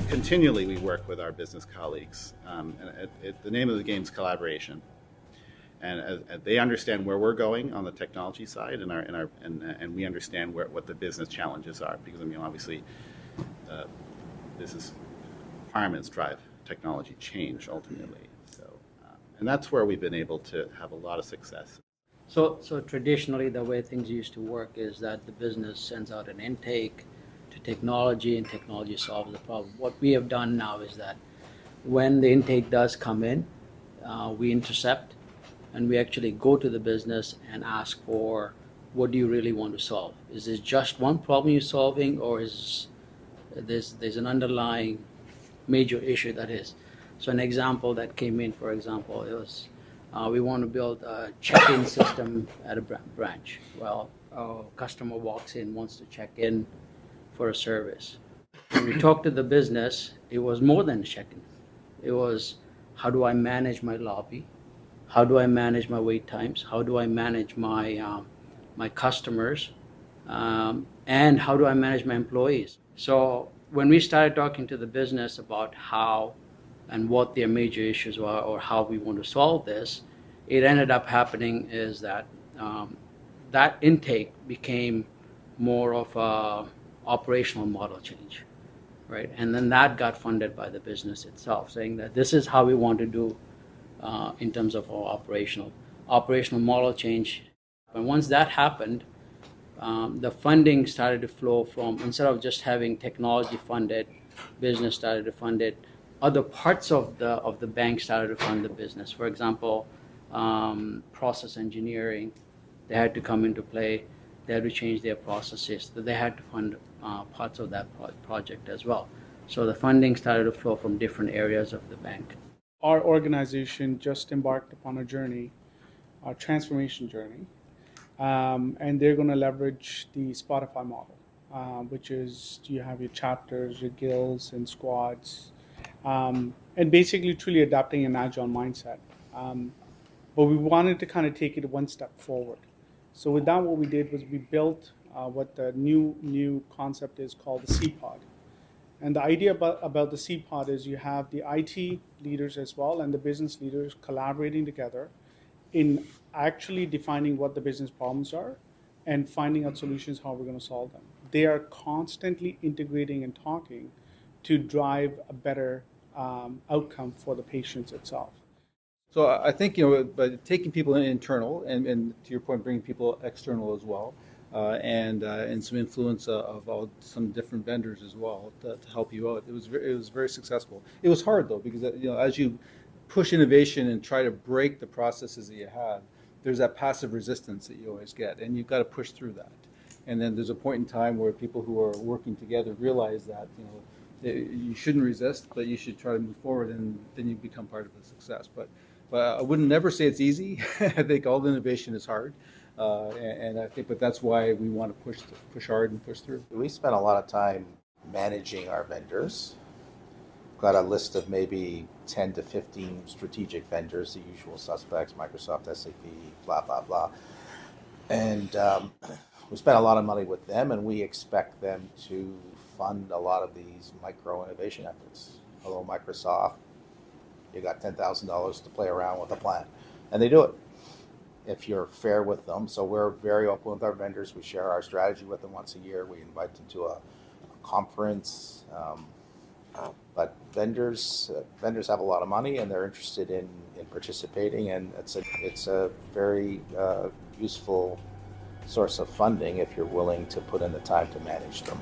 continually we work with our business colleagues, and the name of the game is collaboration. And they understand where we're going on the technology side, and we understand what the business challenges are, because obviously business requirements drive technology change ultimately. So, and that's where we've been able to have a lot of success. So traditionally, the way things used to work is that the business sends out an intake to technology, and technology solves the problem. What we have done now is that when the intake does come in, we intercept, and we actually go to the business and ask for, what do you really want to solve? Is this just one problem you're solving, or is there's an underlying major issue that is? So an example that came in, for example, it was, we want to build a check-in system at a branch. Well, a customer walks in, wants to check in for a service. When we talked to the business, it was more than a check-in. It was, how do I manage my lobby? How do I manage my wait times? How do I manage my my customers? And how do I manage my employees? So when we started talking to the business about how and what their major issues were, or how we want to solve this, it ended up happening is that that intake became more of a operational model change, right? And then that got funded by the business itself, saying that this is how we want to do in terms of our operational model change. And once that happened, the funding started to flow from, instead of just having technology funded, business started to fund it. Other parts of the bank started to fund the business. For example, process engineering, they had to come into play. They had to change their processes. So they had to fund parts of that project as well. So the funding started to flow from different areas of the bank. Our organization just embarked upon a journey, a transformation journey, and they're going to leverage the Spotify model, which is you have your chapters, your guilds, and squads. And basically truly adapting an agile mindset. But we wanted to kind of take it one step forward. So with that, what we did was we built what the new concept is called the C-Pod. And the idea about the C-Pod is you have the IT leaders as well and the business leaders collaborating together in actually defining what the business problems are and finding out solutions how we're going to solve them. They are constantly integrating and talking to drive a better outcome for the patients itself. So I think, by taking people internal and to your point, bringing people external as well, and some influence of some different vendors as well to help you out. It was very successful. It was hard though, because as you push innovation and try to break the processes that you have, there's that passive resistance that you always get, and you've got to push through that. And then there's a point in time where people who are working together realize that you shouldn't resist, but you should try to move forward, and then you become part of the success. But I wouldn't never say it's easy. I think all the innovation is hard, and I think, but that's why we want to push hard and push through. We spent a lot of time managing our vendors. Got a list of maybe 10 to 15 strategic vendors, the usual suspects, Microsoft, SAP, blah, blah, blah. And we spent a lot of money with them, and we expect them to fund a lot of these micro innovation efforts. Hello, Microsoft, you got $10,000 to play around with a plan. And they do it if you're fair with them. So we're very open with our vendors. We share our strategy with them once a year. We invite them to a conference. But vendors have a lot of money, and they're interested in participating, and it's a very useful source of funding if you're willing to put in the time to manage them.